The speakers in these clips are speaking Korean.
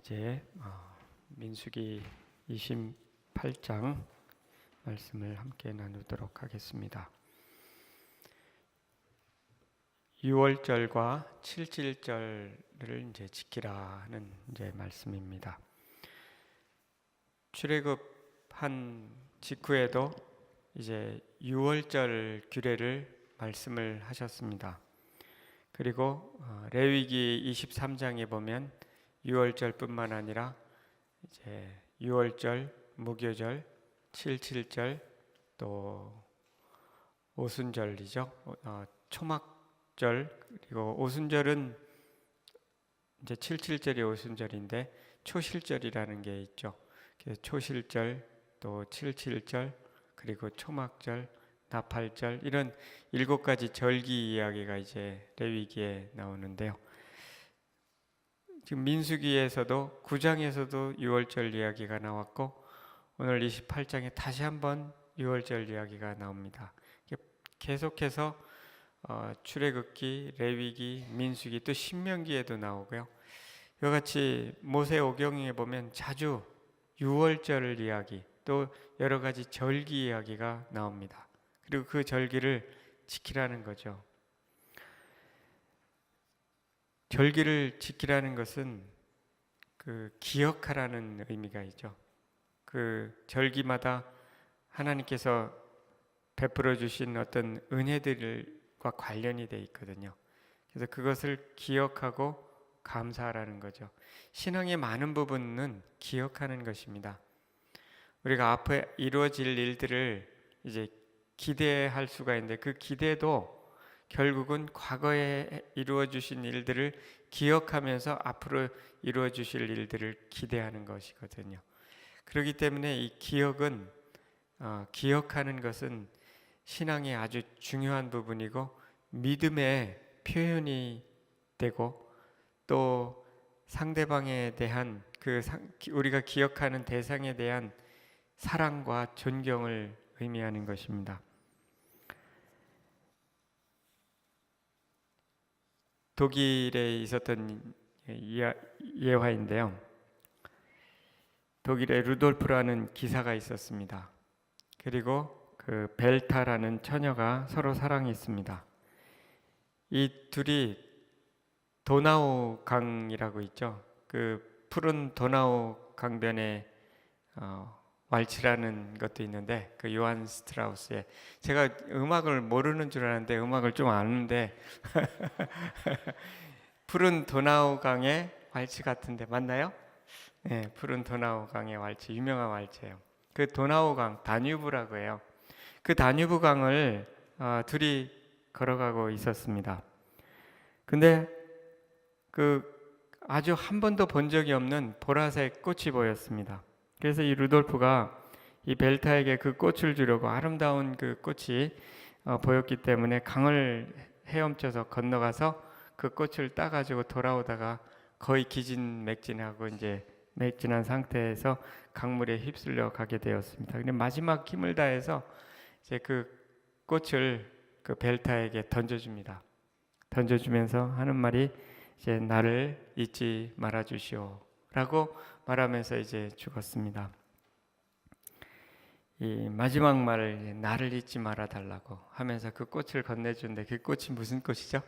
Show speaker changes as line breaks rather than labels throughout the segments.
이제 민수기 28장 말씀을 함께 나누도록 하겠습니다. 6월절과 7.7절을 이제 지키라는 이제 말씀입니다. 출애굽한 직후에도 이제 6월절 규례를 말씀을 하셨습니다. 그리고 레위기 23장에 보면 6월절뿐만 아니라 이제 6월절, 무교절, 7.7절, 또 오순절이죠. 초막절, 그리고 오순절은 이제 7.7절이 오순절인데 초실절이라는 게 있죠. 그래서 초실절, 또 7.7절, 그리고 초막절, 나팔절, 이런 7가지 절기 이야기가 이제 레위기에 나오는데요. 지금 민수기에서도 9장에서도 6월절 이야기가 나왔고 오늘 28장에 다시 한번 6월절 이야기가 나옵니다. 계속해서 출애굽기, 레위기, 민수기, 또 신명기에도 나오고요. 이와 같이 모세오경에 보면 자주 6월절 이야기, 또 여러 가지 절기 이야기가 나옵니다. 그리고 그 절기를 지키라는 거죠. 절기를 지키라는 것은 그 기억하라는 의미가 있죠. 그 절기마다 하나님께서 베풀어 주신 어떤 은혜들과 관련이 돼 있거든요. 그래서 그것을 기억하고 감사하라는 거죠. 신앙의 많은 부분은 기억하는 것입니다. 우리가 앞에 이루어질 일들을 이제 기대할 수가 있는데 그 기대도 결국은 과거에 이루어 주신 일들을 기억하면서 앞으로 이루어 주실 일들을 기대하는 것이거든요. 그렇기 때문에 이 기억은 기억하는 것은 신앙의 아주 중요한 부분이고 믿음의 표현이 되고 또 상대방에 대한 우리가 기억하는 대상에 대한 사랑과 존경을 의미하는 것입니다. 독일에 있었던 예화인데요. 독일에 루돌프라는 기사가 있었습니다. 그리고 그 벨타라는 처녀가 서로 사랑했습니다. 이 둘이 도나우 강이라고 있죠. 그 푸른 도나우 강변에 왈츠라는 것도 있는데 그 요한 스트라우스의, 제가 음악을 모르는 줄 알았는데 음악을 좀 아는데 푸른 도나우 강의 왈츠 같은데 맞나요? 네, 푸른 도나우 강의 왈츠, 유명한 왈츠예요. 그 도나우 강, 다뉴브라고 해요. 그 다뉴브 강을 둘이 걸어가고 있었습니다. 근데 그 아주 한 번도 본 적이 없는 보라색 꽃이 보였습니다. 그래서 이 루돌프가 이 벨타에게 그 꽃을 주려고, 아름다운 그 꽃이 보였기 때문에 강을 헤엄쳐서 건너가서 그 꽃을 따가지고 돌아오다가 거의 기진맥진하고 이제 맥진한 상태에서 강물에 휩쓸려 가게 되었습니다. 근데 마지막 힘을 다해서 이제 그 꽃을 그 벨타에게 던져줍니다. 던져주면서 하는 말이 이제 나를 잊지 말아 주시오라고 말하면서 이제 죽었습니다. 이 마지막 말을 나를 잊지 말아 달라고 하면서 그 꽃을 건네주는데 그 꽃이 무슨 꽃이죠?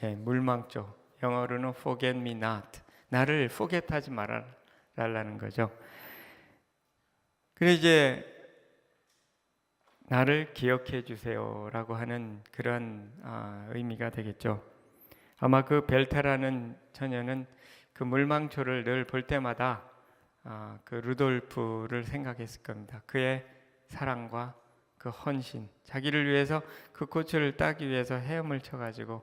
예, 물망조. 영어로는 forget me not. 나를 forget하지 말아 달라는 거죠. 그래 이제 나를 기억해 주세요라고 하는 그런 의미가 되겠죠. 아마 그 벨타라는 처녀는 그 물망초를 늘 볼 때마다 그 루돌프를 생각했을 겁니다. 그의 사랑과 그 헌신, 자기를 위해서 그 꽃을 따기 위해서 헤엄을 쳐가지고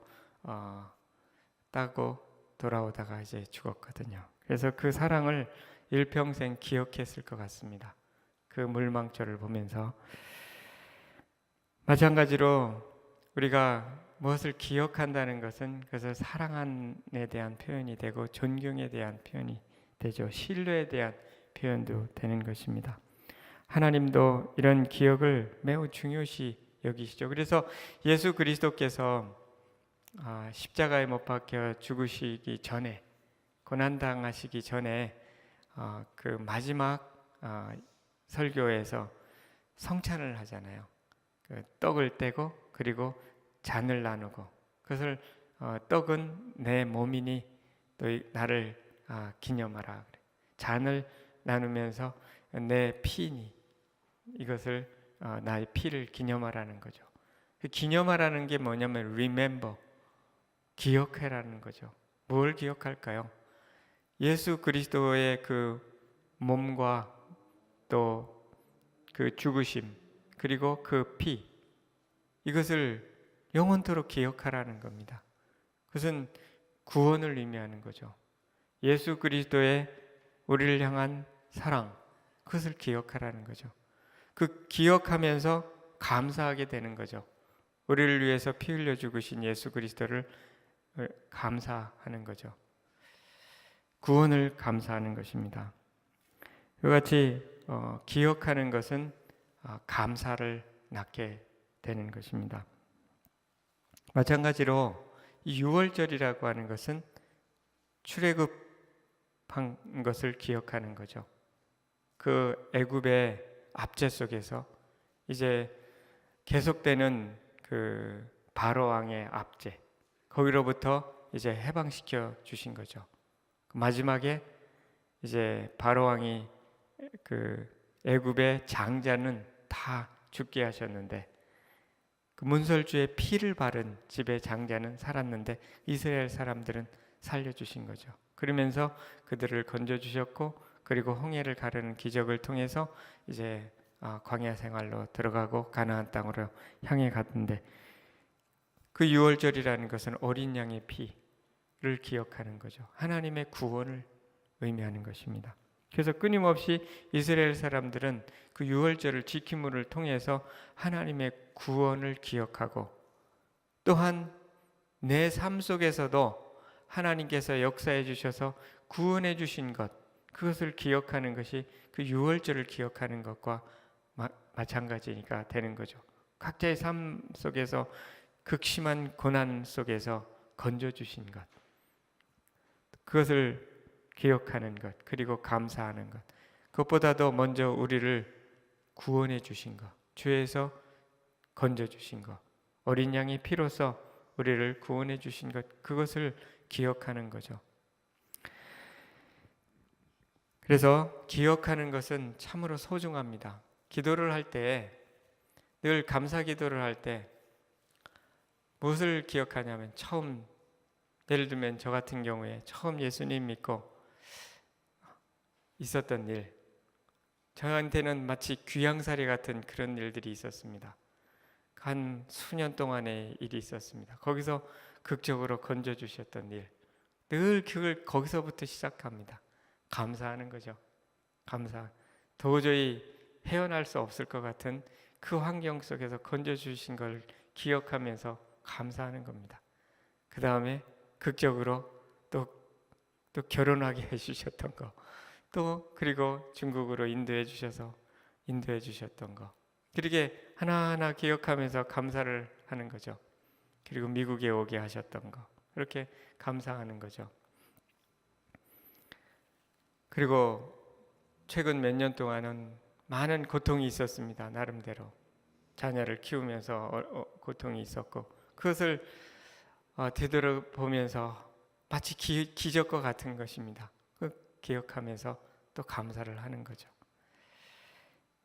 따고 돌아오다가 이제 죽었거든요. 그래서 그 사랑을 일평생 기억했을 것 같습니다. 그 물망초를 보면서. 마찬가지로 우리가 무엇을 기억한다는 것은 그것을 사랑에 대한 표현이 되고 존경에 대한 표현이 되죠. 신뢰에 대한 표현도 되는 것입니다. 하나님도 이런 기억을 매우 중요시 여기시죠. 그래서 예수 그리스도께서 십자가에 못 박혀 죽으시기 전에 고난당하시기 전에 그 마지막 설교에서 성찬을 하잖아요. 그 떡을 떼고 그리고 잔을 나누고, 그것을 떡은 내 몸이니 또 나를 기념하라. 잔을 나누면서 내 피니, 이것을 나의 피를 기념하라는 거죠. 그 기념하라는 게 뭐냐면 remember, 기억해라는 거죠. 뭘 기억할까요? 예수 그리스도의 그 몸과 또 그 죽으심, 그리고 그 피, 이것을 영원토록 기억하라는 겁니다. 그것은 구원을 의미하는 거죠. 예수 그리스도의 우리를 향한 사랑, 그것을 기억하라는 거죠. 그 기억하면서 감사하게 되는 거죠. 우리를 위해서 피 흘려 죽으신 예수 그리스도를 감사하는 거죠. 구원을 감사하는 것입니다. 이와 같이 기억하는 것은 감사를 낳게 되는 것입니다. 마찬가지로 이 유월절이라고 하는 것은 출애굽한 것을 기억하는 거죠. 그 애굽의 압제 속에서 이제 계속되는 그 바로 왕의 압제, 거기로부터 이제 해방시켜 주신 거죠. 마지막에 이제 바로 왕이 그 애굽의 장자는 다 죽게 하셨는데, 그 문설주의 피를 바른 집의 장자는 살았는데 이스라엘 사람들은 살려주신 거죠. 그러면서 그들을 건져주셨고, 그리고 홍해를 가르는 기적을 통해서 이제 광야 생활로 들어가고 가나안 땅으로 향해 갔는데, 그 유월절이라는 것은 어린 양의 피를 기억하는 거죠. 하나님의 구원을 의미하는 것입니다. 그래서 끊임없이 이스라엘 사람들은 그 유월절을 지킴을 통해서 하나님의 구원을 기억하고, 또한 내 삶 속에서도 하나님께서 역사해 주셔서 구원해 주신 것, 그것을 기억하는 것이 그 유월절을 기억하는 것과 마찬가지가 되는 거죠. 각자의 삶 속에서 극심한 고난 속에서 건져주신 것, 그것을 기억하는 것, 그리고 감사하는 것, 그것보다도 먼저 우리를 구원해 주신 것, 죄에서 건져주신 것, 어린 양의 피로서 우리를 구원해 주신 것, 그것을 기억하는 거죠. 그래서 기억하는 것은 참으로 소중합니다. 기도를 할 때, 늘 감사 기도를 할 때 무엇을 기억하냐면, 처음, 예를 들면 저 같은 경우에 처음 예수님 믿고 있었던 일, 저한테는 마치 귀향살이 같은 그런 일들이 있었습니다. 한 수년 동안의 일이 있었습니다. 거기서 극적으로 건져주셨던 일, 늘 그걸 거기서부터 시작합니다. 감사하는 거죠. 감사. 도저히 헤어날 수 없을 것 같은 그 환경 속에서 건져주신 걸 기억하면서 감사하는 겁니다. 그 다음에 극적으로 또 결혼하게 해주셨던 거, 또 그리고 중국으로 인도해 주셨던 거, 그렇게 하나하나 기억하면서 감사를 하는 거죠. 그리고 미국에 오게 하셨던 거, 그렇게 감사하는 거죠. 그리고 최근 몇 년 동안은 많은 고통이 있었습니다. 나름대로 자녀를 키우면서 고통이 있었고, 그것을 되돌아보면서 마치 기적과 같은 것입니다. 기억하면서 또 감사를 하는 거죠.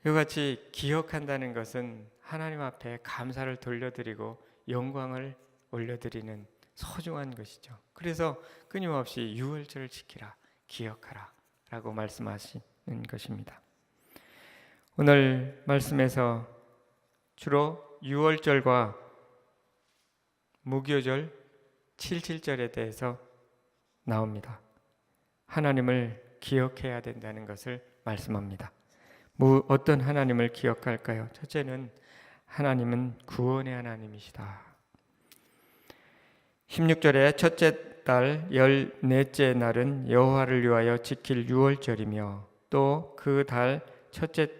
이와 같이 기억한다는 것은 하나님 앞에 감사를 돌려드리고 영광을 올려드리는 소중한 것이죠. 그래서 끊임없이 유월절을 지키라, 기억하라 라고 말씀하시는 것입니다. 오늘 말씀에서 주로 유월절과 무교절 77절에 대해서 나옵니다. 하나님을 기억해야 된다는 것을 말씀합니다. 어떤 하나님을 기억할까요? 첫째는 하나님은 구원의 하나님이시다. 16절에 첫째 달 14째 날은 여호와를 위하여 지킬 유월절이며, 또 그 달 첫째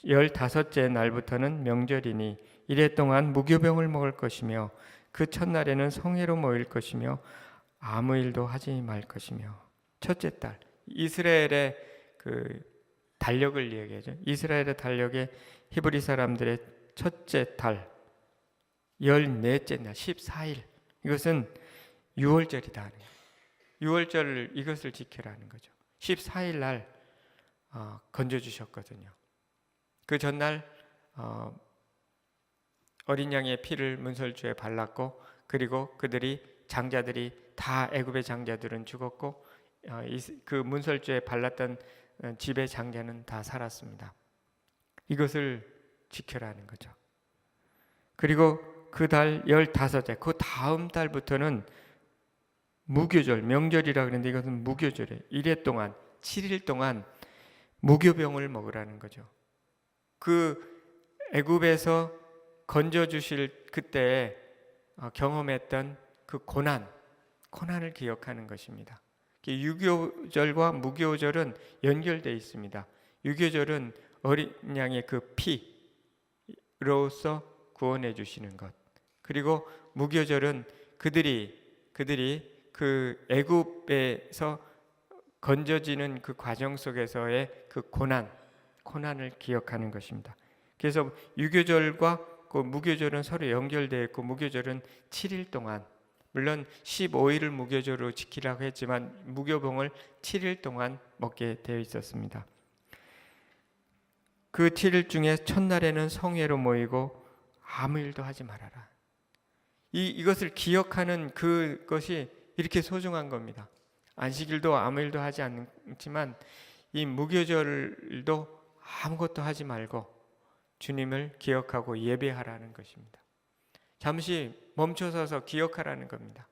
15째 날부터는 명절이니 이래 동안 무교병을 먹을 것이며, 그 첫날에는 성회로 모일 것이며 아무 일도 하지 말 것이며. 첫째 딸. 이스라엘의 그 달력을 이야기하죠. 이스라엘의 달력에 히브리 사람들의 첫째 달 14째 날 14일, 이것은 유월절이다 하는 거예요. 유월절 이것을 지키라는 거죠. 14일 날 건져주셨거든요. 그 전날 어린 양의 피를 문설주에 발랐고, 그리고 장자들이 다, 애굽의 장자들은 죽었고 그 문설주에 발랐던 집의 장자는 다 살았습니다. 이것을 지켜라는 거죠. 그리고 그 달 15째, 그 다음 달부터는 무교절, 명절이라 그랬는데 이것은 무교절이에요. 1회 동안, 7일 동안 무교병을 먹으라는 거죠. 그 애굽에서 건져주실 그때 경험했던 그 고난을 기억하는 것입니다. 유교절과 무교절은 연결되어 있습니다. 유교절은 어린 양의 그 피로서 구원해 주시는 것, 그리고 무교절은 그들이 그 애굽에서 건져지는 그 과정 속에서의 그 고난을 기억하는 것입니다. 그래서 유교절과 그 무교절은 서로 연결되어 있고, 무교절은 7일 동안, 물론 15일을 무교절로 지키라고 했지만 무교병을 7일 동안 먹게 되어 있었습니다. 그 7일 중에 첫날에는 성회로 모이고 아무 일도 하지 말아라. 이것을 기억하는 그것이 이렇게 소중한 겁니다. 안식일도 아무 일도 하지 않지만 이 무교절도 아무것도 하지 말고 주님을 기억하고 예배하라는 것입니다. 잠시 멈춰서서 기억하라는 겁니다.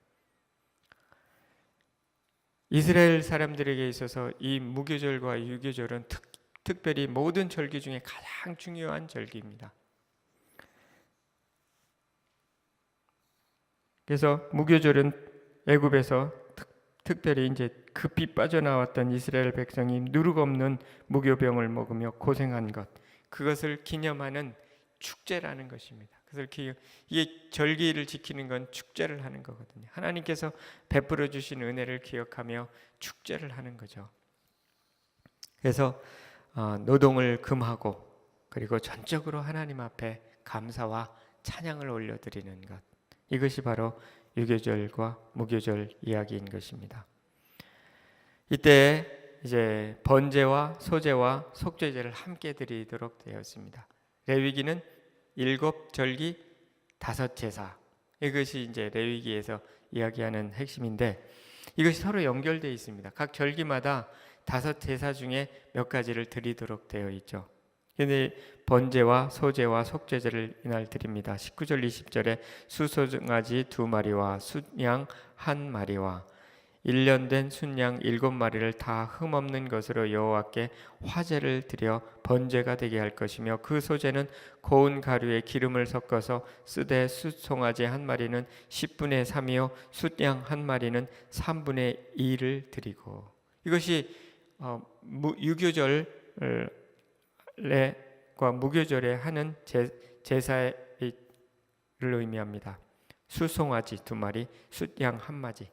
이스라엘 사람들에게 있어서 이 무교절과 유교절은 특별히 모든 절기 중에 가장 중요한 절기입니다. 그래서 무교절은 애굽에서 특별히 이제 급히 빠져나왔던 이스라엘 백성이 누룩 없는 무교병을 먹으며 고생한 것, 그것을 기념하는 축제라는 것입니다. 그래서 이게 절기를 지키는 건 축제를 하는 거거든요. 하나님께서 베풀어 주신 은혜를 기억하며 축제를 하는 거죠. 그래서 노동을 금하고, 그리고 전적으로 하나님 앞에 감사와 찬양을 올려드리는 것, 이것이 바로 유교절과 무교절 이야기인 것입니다. 이때 이제 번제와 소제와 속죄제를 함께 드리도록 되었습니다. 레위기는 7절기 5제사, 이것이 이제 레위기에서 이야기하는 핵심인데, 이것이 서로 연결되어 있습니다. 각 절기마다 5제사 중에 몇 가지를 드리도록 되어 있죠. 근데 번제와 소제와 속죄제를 이날 드립니다. 19절 20절에 수송아지 2마리와 순양 1마리와 1년 된 순양 7마리를 다 흠없는 것으로 여호와께 화제를 드려 번제가 되게 할 것이며, 그 소제는 고운 가루에 기름을 섞어서 쓰되 숫송아지 1마리는 10분의 3이요 순양 1마리는 3분의 2를 드리고, 이것이 유교절과 무교절에 하는 제사를 의미합니다. 수송아지 2마리, 숫양 1마리,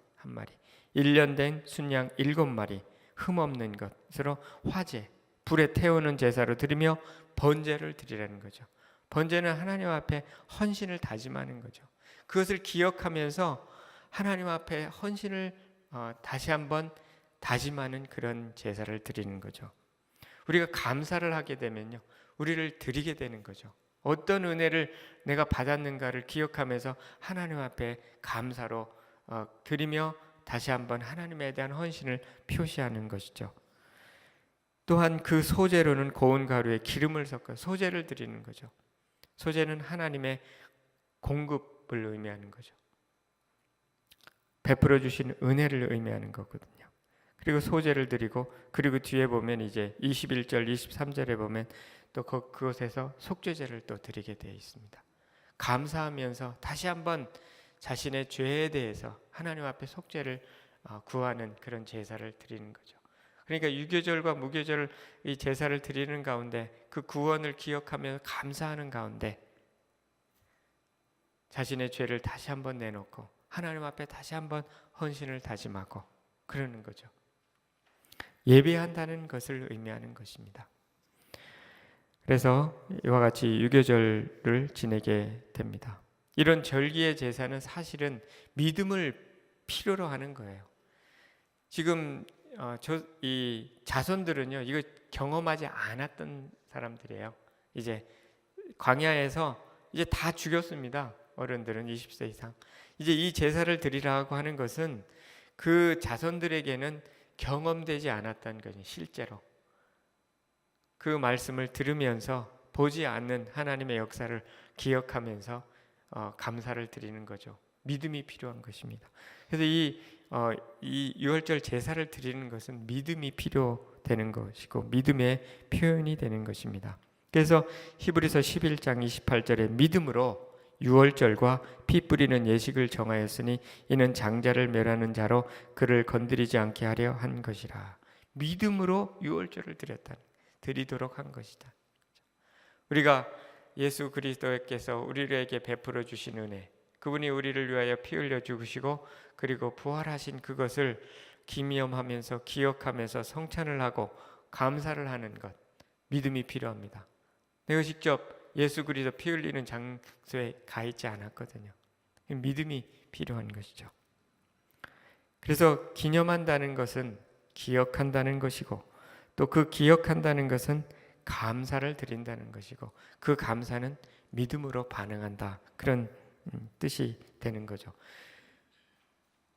1년 된 순양 7마리, 흠없는 것으로 화제, 불에 태우는 제사로 드리며 번제를 드리라는 거죠. 번제는 하나님 앞에 헌신을 다짐하는 거죠. 그것을 기억하면서 하나님 앞에 헌신을 다시 한번 다짐하는 그런 제사를 드리는 거죠. 우리가 감사를 하게 되면요, 우리를 드리게 되는 거죠. 어떤 은혜를 내가 받았는가를 기억하면서 하나님 앞에 감사로 드리며 다시 한번 하나님에 대한 헌신을 표시하는 것이죠. 또한 그 소제로는 고운 가루에 기름을 섞어 소제를 드리는 거죠. 소제는 하나님의 공급을 의미하는 거죠. 베풀어 주신 은혜를 의미하는 거거든요. 그리고 소제를 드리고, 그리고 뒤에 보면 이제 21절 23절에 보면 또 그곳에서 속죄제를 또 드리게 되어 있습니다. 감사하면서 다시 한번 자신의 죄에 대해서 하나님 앞에 속죄를 구하는 그런 제사를 드리는 거죠. 그러니까 유교절과 무교절 이 제사를 드리는 가운데, 그 구원을 기억하며 감사하는 가운데 자신의 죄를 다시 한번 내놓고 하나님 앞에 다시 한번 헌신을 다짐하고 그러는 거죠. 예배한다는 것을 의미하는 것입니다. 그래서 이와 같이 유교절을 지내게 됩니다. 이런 절기의 제사는 사실은 믿음을 필요로 하는 거예요. 지금 이 자손들은요, 이거 경험하지 않았던 사람들이에요. 이제 광야에서 이제 다 죽였습니다. 어른들은 20세 이상. 이제 이 제사를 드리라고 하는 것은 그 자손들에게는 경험되지 않았던 거죠. 실제로 그 말씀을 들으면서 보지 않는 하나님의 역사를 기억하면서 감사를 드리는 거죠. 믿음이 필요한 것입니다. 그래서 이 유월절 제사를 드리는 것은 믿음이 필요되는 것이고 믿음의 표현이 되는 것입니다. 그래서 히브리서 11장 28절에 믿음으로 유월절과 피 뿌리는 예식을 정하였으니 이는 장자를 멸하는 자로 그를 건드리지 않게 하려 한 것이라. 믿음으로 유월절을 드리도록 한 것이다. 우리가 예수 그리스도께서 우리에게 베풀어 주신 은혜, 그분이 우리를 위하여 피 흘려 죽으시고 그리고 부활하신 그것을 기념하면서 기억하면서 성찬을 하고 감사를 하는 것, 믿음이 필요합니다. 내가 직접 예수 그리스도 피 흘리는 장소에 가 있지 않았거든요. 믿음이 필요한 것이죠. 그래서 기념한다는 것은 기억한다는 것이고 또 그 기억한다는 것은 감사를 드린다는 것이고 그 감사는 믿음으로 반응한다. 그런 뜻이 되는 거죠.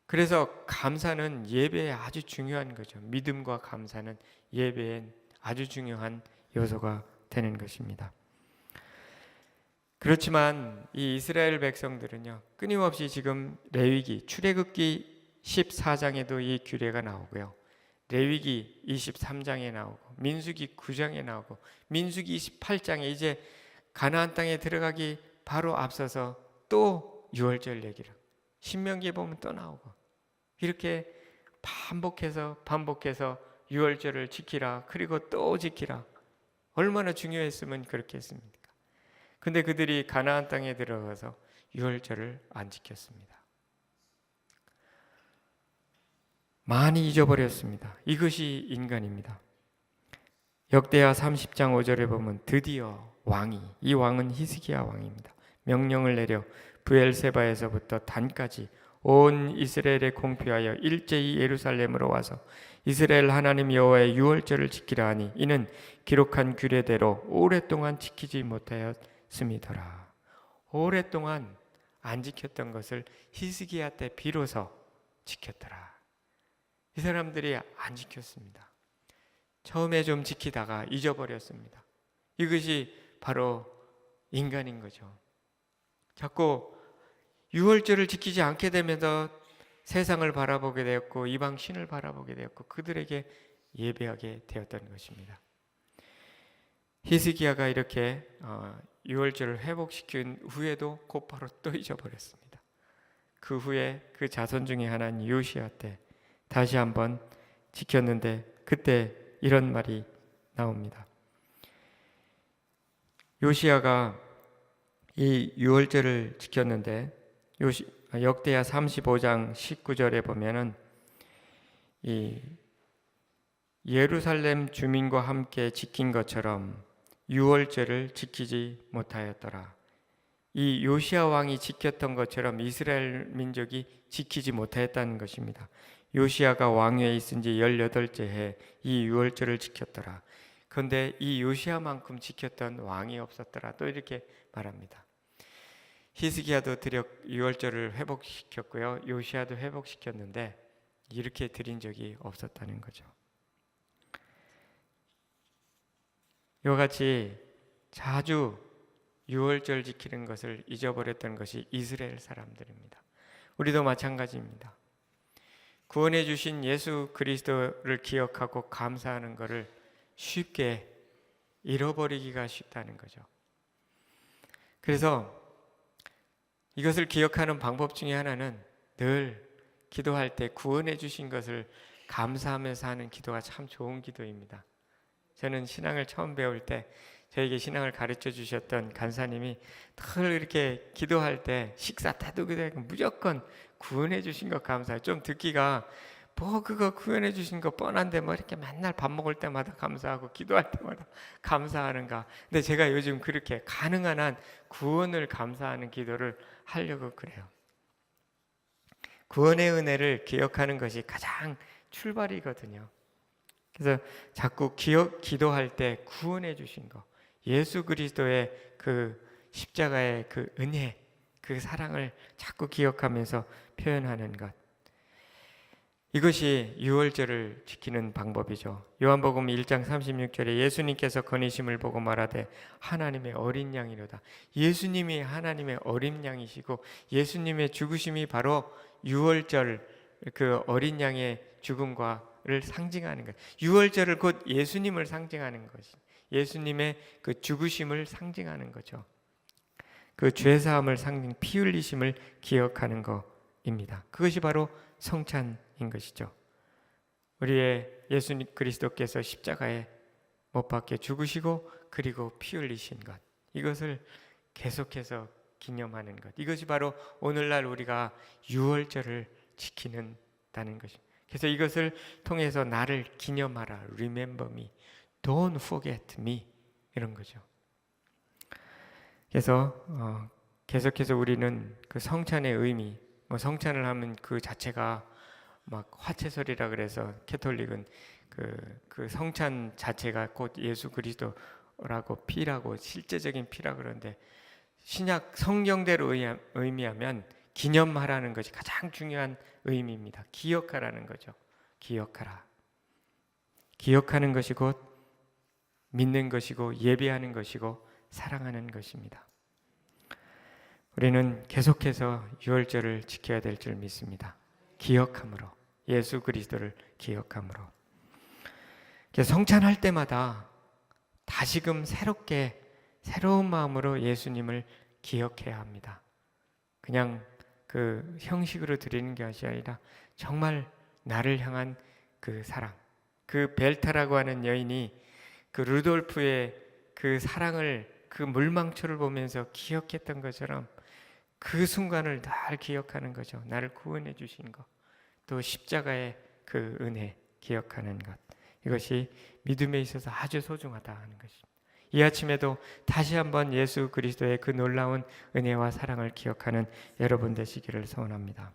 그래서 감사는 예배에 아주 중요한 거죠. 믿음과 감사는 예배에 아주 중요한 요소가 되는 것입니다. 그렇지만 이 이스라엘 백성들은요, 끊임없이 지금 레위기, 출애굽기 14장에도 이 규례가 나오고요, 레위기 23장에 나오고 민수기 9장에 나오고 민수기 28장에 이제 가나안 땅에 들어가기 바로 앞서서 또 유월절 얘기를, 신명기에 보면 또 나오고, 이렇게 반복해서 유월절을 지키라, 그리고 또 지키라. 얼마나 중요했으면 그렇게 했습니까? 근데 그들이 가나안 땅에 들어가서 유월절을 안 지켰습니다. 많이 잊어버렸습니다. 이것이 인간입니다. 역대하 30장 5절에 보면 드디어 이 왕은 히스기야 왕입니다. 명령을 내려 브엘세바에서부터 단까지 온 이스라엘에 공표하여 일제히 예루살렘으로 와서 이스라엘 하나님 여호와의 유월절을 지키라 하니 이는 기록한 규례대로 오랫동안 지키지 못하였음이더라. 오랫동안 안 지켰던 것을 히스기야 때 비로소 지켰더라. 이 사람들이 안 지켰습니다. 처음에 좀 지키다가 잊어버렸습니다. 이것이 바로 인간인 거죠. 자꾸 유월절을 지키지 않게 되면서 세상을 바라보게 되었고 이방 신을 바라보게 되었고 그들에게 예배하게 되었던 것입니다. 히스기야가 이렇게 유월절을 회복시킨 후에도 곧바로 또 잊어버렸습니다. 그 후에 그 자손 중에 하나인 요시야 때 다시 한번 지켰는데 그때 이런 말이 나옵니다. 요시야가 이 유월절을 지켰는데 역대하 35장 19절에 보면은 이 예루살렘 주민과 함께 지킨 것처럼 유월절을 지키지 못하였더라. 이 요시야 왕이 지켰던 것처럼 이스라엘 민족이 지키지 못하였다는 것입니다. 요시야가 왕위에 있은 지 18째 해 이 유월절을 지켰더라. 그런데 이 요시야만큼 지켰던 왕이 없었더라. 또 이렇게 말합니다. 히스기야도 유월절을 회복시켰고요, 요시야도 회복시켰는데 이렇게 드린 적이 없었다는 거죠. 이와 같이 자주 유월절 지키는 것을 잊어버렸던 것이 이스라엘 사람들입니다. 우리도 마찬가지입니다. 구원해 주신 예수 그리스도를 기억하고 감사하는 것을 쉽게 잃어버리기가 쉽다는 거죠. 그래서 이것을 기억하는 방법 중에 하나는 늘 기도할 때 구원해 주신 것을 감사하면서 하는 기도가 참 좋은 기도입니다. 저는 신앙을 처음 배울 때 저에게 신앙을 가르쳐 주셨던 간사님이 늘 이렇게 기도할 때 식사 때도 무조건 구원해 주신 것 감사해요. 좀 듣기가 뭐 그거 구원해 주신 거 뻔한데 뭐 이렇게 맨날 밥 먹을 때마다 감사하고 기도할 때마다 감사하는가. 근데 제가 요즘 그렇게 가능한 한 구원을 감사하는 기도를 하려고 그래요. 구원의 은혜를 기억하는 것이 가장 출발이거든요. 그래서 자꾸 기도할 때 구원해 주신 거, 예수 그리스도의 그 십자가의 그 은혜, 그 사랑을 자꾸 기억하면서 표현하는 것, 이것이 유월절을 지키는 방법이죠. 요한복음 1장 36절에 예수님께서 건의심을 보고 말하되 하나님의 어린 양이로다. 예수님이 하나님의 어린 양이시고 예수님의 죽으심이 바로 유월절 그 어린 양의 죽음과를 상징하는 것. 유월절을 곧 예수님을 상징하는 것이, 예수님의 그 죽으심을 상징하는 거죠. 그 죄사함을 상징, 피 흘리심을 기억하는 것입니다. 그것이 바로 성찬인 것이죠. 우리의 예수 그리스도께서 십자가에 못 박혀 죽으시고 그리고 피 흘리신 것, 이것을 계속해서 기념하는 것, 이것이 바로 오늘날 우리가 유월절을 지키는다는 것입니다. 그래서 이것을 통해서 나를 기념하라, remember me, don't forget me, 이런 거죠. 그래서 계속해서 우리는 그 성찬의 의미, 성찬을 하면 그 자체가 막 화채설이라 그래서 캐톨릭은 그 성찬 자체가 곧 예수 그리스도라고 피라고 실제적인 피라 그러는데, 신약 성경대로 의미하면 기념하라는 것이 가장 중요한 의미입니다. 기억하라는 거죠. 기억하라. 기억하는 것이 곧 믿는 것이고 예배하는 것이고 사랑하는 것입니다. 우리는 계속해서 유월절을 지켜야 될 줄 믿습니다. 기억함으로, 예수 그리스도를 기억함으로. 성찬할 때마다 다시금 새롭게 새로운 마음으로 예수님을 기억해야 합니다. 그냥 그 형식으로 드리는 것이 아니라 정말 나를 향한 그 사랑, 그 벨타라고 하는 여인이 그 루돌프의 그 사랑을, 그 물망초를 보면서 기억했던 것처럼 그 순간을 늘 기억하는 거죠. 나를 구원해 주신 것, 또 십자가의 그 은혜 기억하는 것, 이것이 믿음에 있어서 아주 소중하다 하는 것입니다. 이 아침에도 다시 한번 예수 그리스도의 그 놀라운 은혜와 사랑을 기억하는 여러분 되시기를 소원합니다.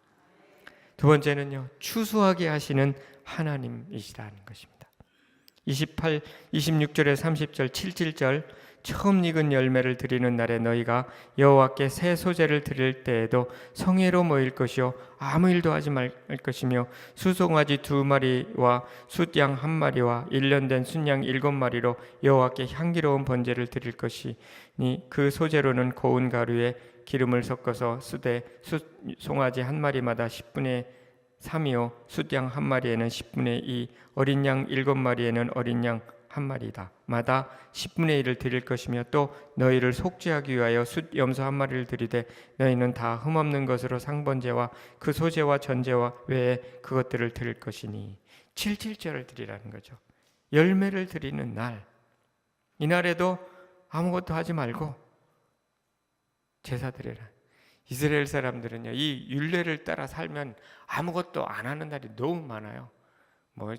두 번째는요, 추수하게 하시는 하나님이시다는 것입니다. 26절에 30절, 77절, 처음 익은 열매를 드리는 날에 너희가 여호와께 새 소재를 드릴 때에도 성회로 모일 것이요 아무 일도 하지 말 것이며 수송아지 2마리와 숫양 1마리와 1년 된 순양 7마리로 여호와께 향기로운 번제를 드릴 것이니 그 소재로는 고운 가루에 기름을 섞어서 쓰되 송아지 1마리마다 10분의 3이요 숫양 1마리에는 10분의 2, 어린 양 7마리에는 어린 양 1마리다 마다 10분의 1을 드릴 것이며 또 너희를 속죄하기 위하여 숫 염소 1마리를 드리되 너희는 다 흠없는 것으로 상번제와 그 소제와 전제와 외에 그것들을 드릴 것이니 77절을 드리라는 거죠. 열매를 드리는 날, 이날에도 아무것도 하지 말고 제사 드리라. 이스라엘 사람들은요, 이 율례를 따라 살면 아무것도 안 하는 날이 너무 많아요. 뭐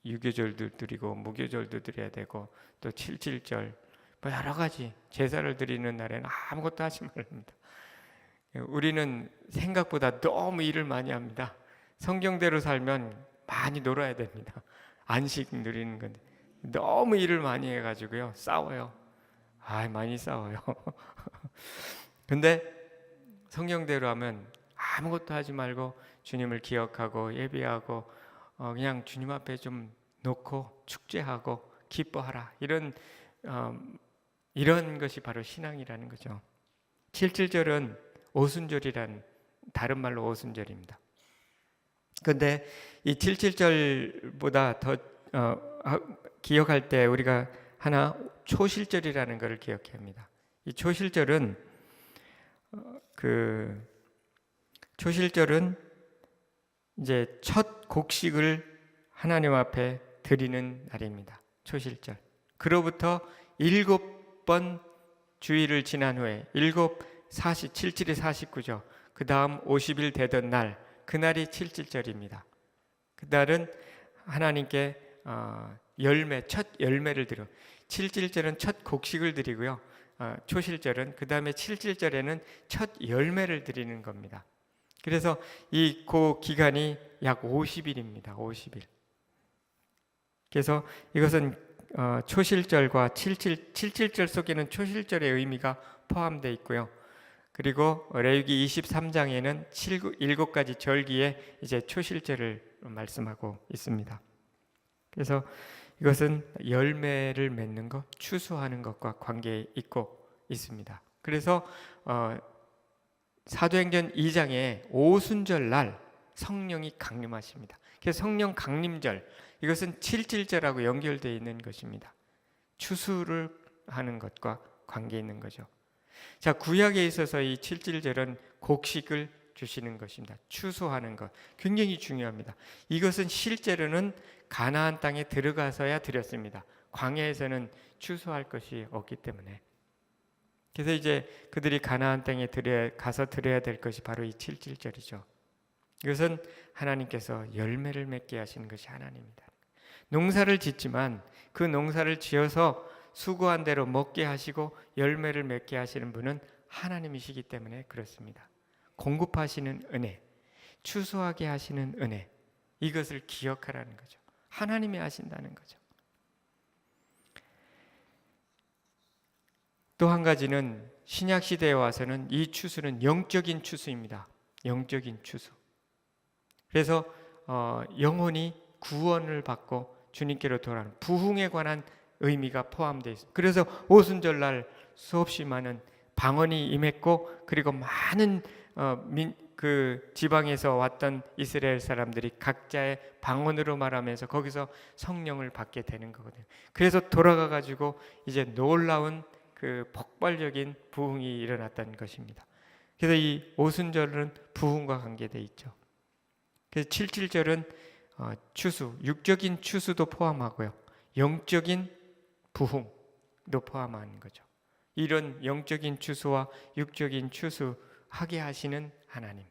유교절도 드리고 무교절도 드려야 되고 또 77절, 뭐 여러 가지 제사를 드리는 날에는 아무것도 하지 말랍니다. 우리는 생각보다 너무 일을 많이 합니다. 성경대로 살면 많이 놀아야 됩니다. 안식 누리는 건데 너무 일을 많이 해가지고요, 싸워요. 많이 싸워요. 근데 성경대로 하면 아무것도 하지 말고 주님을 기억하고 예배하고 그냥 주님 앞에 좀 놓고 축제하고 기뻐하라, 이런 것이 바로 신앙이라는 거죠. 77절은 오순절이란, 다른 말로 오순절입니다. 그런데 이 77절보다 더 기억할 때 우리가 하나 초실절이라는 것을 기억해야 합니다. 이 초실절은 이제 첫 곡식을 하나님 앞에 드리는 날입니다. 초실절. 그로부터 7번 주일을 지난 후에 77이 49죠. 그 다음 50일 되던 날, 그날이 77절입니다. 그날은 하나님께 열매, 첫 열매를 드려. 칠칠절은 첫 곡식을 드리고요. 초실절은 그 다음에 칠칠절에는 첫 열매를 드리는 겁니다. 그래서 그 기간이 약 50일입니다. 50일. 그래서 이것은 초실절과 칠칠절 속에는 초실절의 의미가 포함되어 있고요. 그리고 레위기 23장에는 7가지 절기에 이제 초실절을 말씀하고 있습니다. 그래서 이것은 열매를 맺는 것, 추수하는 것과 관계 있고 있습니다. 그래서 사도행전 2장에 오순절 날 성령이 강림하십니다. 그래서 성령 강림절, 이것은 칠칠절하고 연결되어 있는 것입니다. 추수를 하는 것과 관계 있는 거죠. 자, 구약에 있어서 이 칠칠절은 곡식을 주시는 것입니다. 추수하는 것 굉장히 중요합니다. 이것은 실제로는 가나안 땅에 들어가서야 드렸습니다. 광야에서는 추수할 것이 없기 때문에. 그래서 이제 그들이 가나안 땅에 가서 드려야 될 것이 바로 이 칠칠절이죠. 이것은 하나님께서 열매를 맺게 하시는 것이 하나님입니다. 농사를 짓지만 그 농사를 지어서 수고한 대로 먹게 하시고 열매를 맺게 하시는 분은 하나님이시기 때문에 그렇습니다. 공급하시는 은혜, 추수하게 하시는 은혜, 이것을 기억하라는 거죠. 하나님이 하신다는 거죠. 또 한 가지는 신약 시대에 와서는 이 추수는 영적인 추수입니다. 영적인 추수. 그래서 영혼이 구원을 받고 주님께로 돌아가는 부흥에 관한 의미가 포함되어 있습니다. 그래서 오순절날 수없이 많은 방언이 임했고, 그리고 많은 그 지방에서 왔던 이스라엘 사람들이 각자의 방언으로 말하면서 거기서 성령을 받게 되는 거거든요. 그래서 돌아가 가지고 이제 놀라운 그 폭발적인 부흥이 일어났다는 것입니다. 그래서 이 오순절은 부흥과 관계되어 있죠. 그래서 칠칠절은 추수, 육적인 추수도 포함하고요, 영적인 부흥도 포함하는 거죠. 이런 영적인 추수와 육적인 추수하게 하시는 하나님,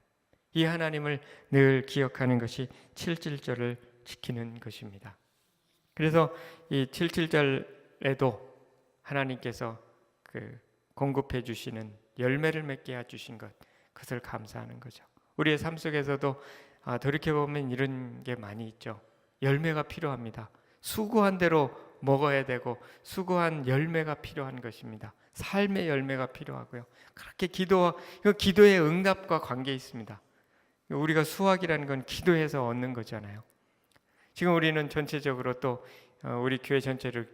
이 하나님을 늘 기억하는 것이 칠칠절을 지키는 것입니다. 그래서 이 칠칠절에도 하나님께서 공급해 주시는 열매를 맺게 해주신 것, 그것을 감사하는 거죠. 우리의 삶 속에서도 돌이켜보면 이런 게 많이 있죠. 열매가 필요합니다. 수고한 대로 먹어야 되고 수고한 열매가 필요한 것입니다. 삶의 열매가 필요하고요. 그렇게 기도의 응답과 관계 있습니다. 우리가 수확이라는 건 기도해서 얻는 거잖아요. 지금 우리는 전체적으로 또 우리 교회 전체를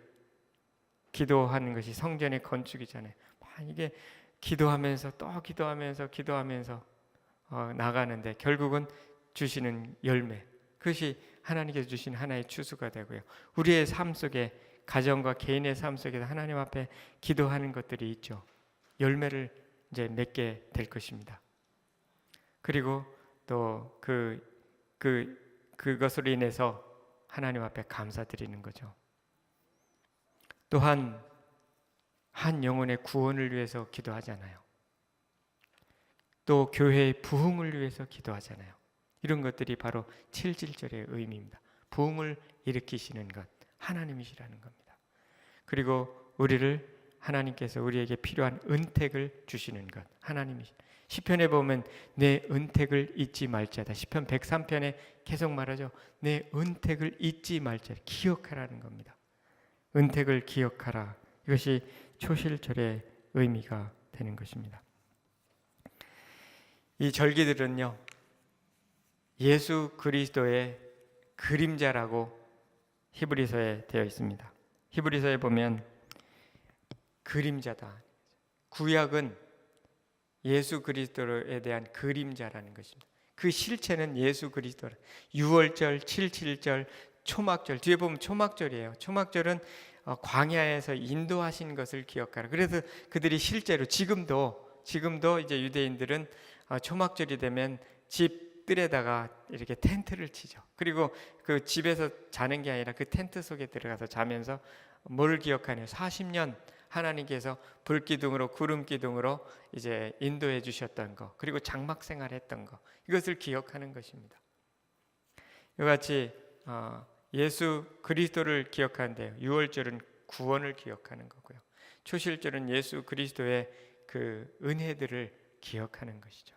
기도하는 것이 성전의 건축이잖아요. 이게 기도하면서 또 기도하면서 나가는데 결국은 주시는 열매, 그것이 하나님께서 주신 하나의 추수가 되고요. 우리의 삶 속에, 가정과 개인의 삶 속에서 하나님 앞에 기도하는 것들이 있죠. 열매를 이제 맺게 될 것입니다. 그리고 또 그것으로 인해서 하나님 앞에 감사드리는 거죠. 또한 한 영혼의 구원을 위해서 기도하잖아요. 또 교회의 부흥을 위해서 기도하잖아요. 이런 것들이 바로 칠칠절의 의미입니다. 부흥을 일으키시는 것, 하나님이시라는 겁니다. 그리고 하나님께서 우리에게 필요한 은택을 주시는 것, 하나님이시. 시편에 보면 내 은택을 잊지 말자다. 시편 103편에 계속 말하죠. 내 은택을 잊지 말자다. 기억하라는 겁니다. 은택을 기억하라. 이것이 초실절의 의미가 되는 것입니다. 이 절기들은요, 예수 그리스도의 그림자라고 히브리서에 되어 있습니다. 히브리서에 보면 그림자다. 구약은 예수 그리스도에 대한 그림자라는 것입니다. 그 실체는 예수 그리스도라. 유월절, 칠칠절, 초막절, 뒤에 보면 초막절이에요. 초막절은 광야에서 인도하신 것을 기억하라. 그래서 그들이 실제로 지금도 이제 유대인들은 초막절이 되면 집 뜰에다가 이렇게 텐트를 치죠. 그리고 그 집에서 자는 게 아니라 그 텐트 속에 들어가서 자면서 뭘 기억하냐면 40년 하나님께서 불기둥으로 구름기둥으로 이제 인도해 주셨던 거, 그리고 장막 생활했던 거, 이것을 기억하는 것입니다. 이같이 예수 그리스도를 기억하는데요. 유월절은 구원을 기억하는 거고요. 초실절은 예수 그리스도의 그 은혜들을 기억하는 것이죠.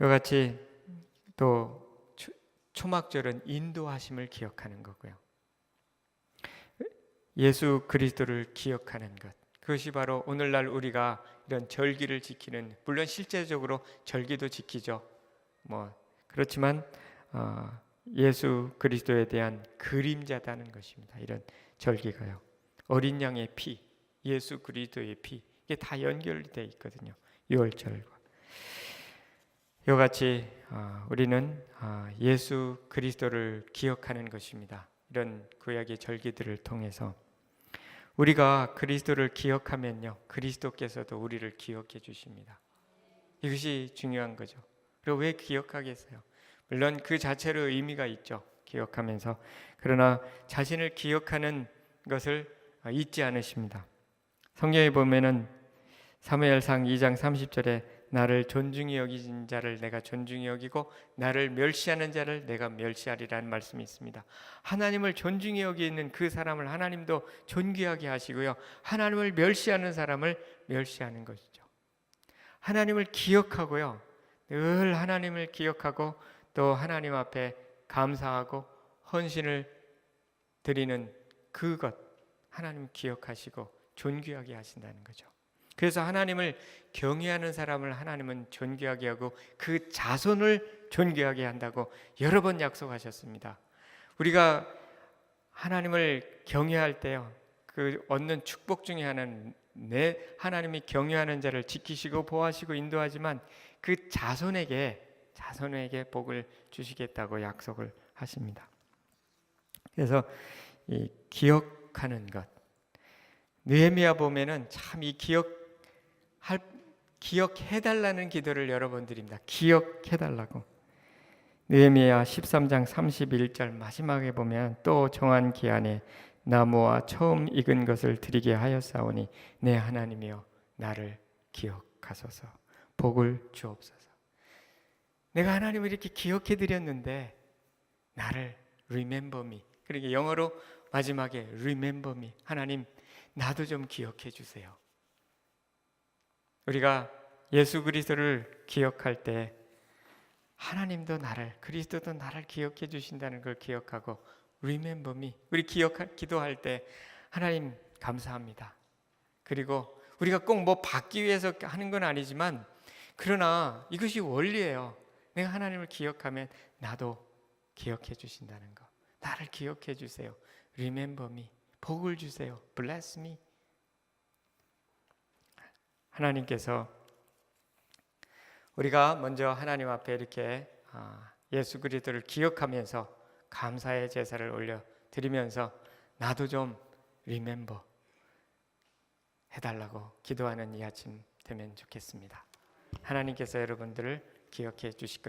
이같이 또 초막절은 인도하심을 기억하는 거고요. 예수 그리스도를 기억하는 것, 그것이 바로 오늘날 우리가 이런 절기를 지키는, 물론 실제적으로 절기도 지키죠. 그렇지만 예수 그리스도에 대한 그림자다는 것입니다. 이런 절기가요. 어린 양의 피, 예수 그리스도의 피, 이게 다 연결되어 있거든요. 유월절과 이같이 우리는 예수 그리스도를 기억하는 것입니다. 이런 구약의 절기들을 통해서 우리가 그리스도를 기억하면요, 그리스도께서도 우리를 기억해 주십니다. 이것이 중요한 거죠. 그리고 왜 기억하겠어요? 물론 그 자체로 의미가 있죠. 기억하면서. 그러나 자신을 기억하는 것을 잊지 않으십니다. 성경에 보면은 사무엘상 2장 30절에 나를 존중히 여기는 자를 내가 존중히 여기고 나를 멸시하는 자를 내가 멸시하리라는 말씀이 있습니다. 하나님을 존중히 여기는 그 사람을 하나님도 존귀하게 하시고요, 하나님을 멸시하는 사람을 멸시하는 것이죠. 하나님을 기억하고요, 늘 하나님을 기억하고 또 하나님 앞에 감사하고 헌신을 드리는 그것, 하나님 기억하시고 존귀하게 하신다는 거죠. 그래서 하나님을 경외하는 사람을 하나님은 존귀하게 하고 그 자손을 존귀하게 한다고 여러 번 약속하셨습니다. 우리가 하나님을 경외할 때요, 그 얻는 축복 중에 하나는 내 하나님이 경외하는 자를 지키시고 보호하시고 인도하지만 그 자손에게 복을 주시겠다고 약속을 하십니다. 그래서 이 기억하는 것, 느헤미야 보면은 참 이 기억해달라는 기도를 여러 번 드립니다. 기억해달라고. 느헤미야 13장 31절 마지막에 보면 또 정한 기한에 나무와 처음 익은 것을 드리게 하였사오니 내 하나님이여 나를 기억하소서, 복을 주옵소서. 내가 하나님을 이렇게 기억해 드렸는데 나를 remember me, 그러니까 영어로 마지막에 remember me, 하나님 나도 좀 기억해 주세요. 우리가 예수 그리스도를 기억할 때 하나님도 나를, 그리스도도 나를 기억해 주신다는 걸 기억하고 remember me, 우리 기도할 때 하나님 감사합니다. 그리고 우리가 꼭 뭐 받기 위해서 하는 건 아니지만 그러나 이것이 원리예요. 내가 하나님을 기억하면 나도 기억해 주신다는 거. 나를 기억해 주세요. remember me, 복을 주세요. bless me. 하나님께서 우리가 먼저 하나님 앞에 이렇게 예수 그리스도를 기억하면서 감사의 제사를 올려 드리면서 나도 좀 remember 해달라고 기도하는 이 아침 되면 좋겠습니다. 하나님께서 여러분들을 기억해 주실 것입니다.